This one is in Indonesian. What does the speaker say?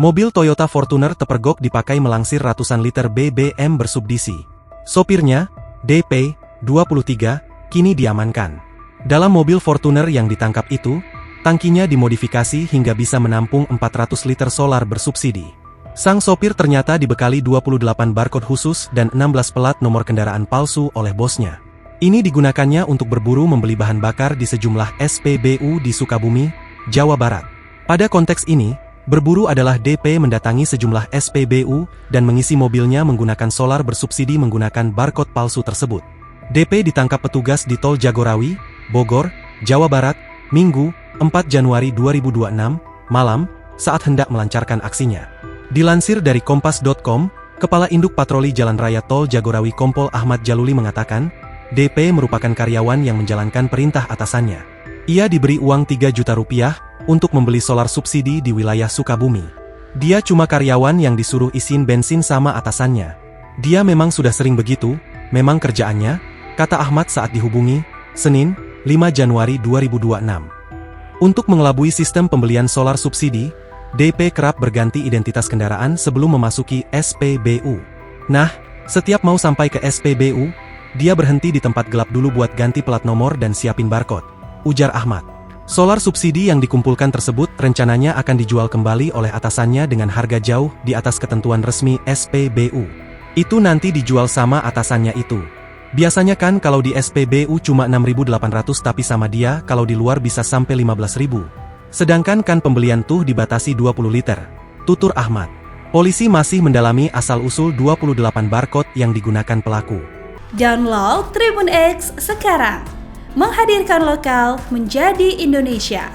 Mobil Toyota Fortuner terpergok dipakai melangsir ratusan liter BBM bersubsidi. Sopirnya, DP, 23, kini diamankan. Dalam mobil Fortuner yang ditangkap itu, tangkinya dimodifikasi hingga bisa menampung 400 liter solar bersubsidi. Sang sopir ternyata dibekali 28 barcode khusus dan 16 pelat nomor kendaraan palsu oleh bosnya. Ini digunakannya untuk berburu membeli bahan bakar di sejumlah SPBU di Sukabumi, Jawa Barat. Pada konteks ini, berburu adalah DP mendatangi sejumlah SPBU dan mengisi mobilnya menggunakan solar bersubsidi menggunakan barcode palsu tersebut. DP ditangkap petugas di Tol Jagorawi, Bogor, Jawa Barat, Minggu, 4 Januari 2026, malam, saat hendak melancarkan aksinya. Dilansir dari Kompas.com, Kepala Induk Patroli Jalan Raya Tol Jagorawi Kompol Ahmad Jaluli mengatakan, DP merupakan karyawan yang menjalankan perintah atasannya. Ia diberi uang 3 juta rupiah untuk membeli solar subsidi di wilayah Sukabumi. Dia cuma karyawan yang disuruh isiin bensin sama atasannya. Dia memang sudah sering begitu, memang kerjaannya, kata Ahmad saat dihubungi, Senin, 5 Januari 2026. Untuk mengelabui sistem pembelian solar subsidi, DP kerap berganti identitas kendaraan sebelum memasuki SPBU. Nah, setiap mau sampai ke SPBU, dia berhenti di tempat gelap dulu buat ganti plat nomor dan siapin barcode, ujar Ahmad. Solar subsidi yang dikumpulkan tersebut rencananya akan dijual kembali oleh atasannya dengan harga jauh di atas ketentuan resmi SPBU. Itu nanti dijual sama atasannya itu. Biasanya kan kalau di SPBU cuma 6.800 tapi sama dia kalau di luar bisa sampai 15.000. Sedangkan kan pembelian tuh dibatasi 20 liter, tutur Ahmad. Polisi masih mendalami asal-usul 28 barcode yang digunakan pelaku. Download Tribun X sekarang, menghadirkan lokal menjadi Indonesia.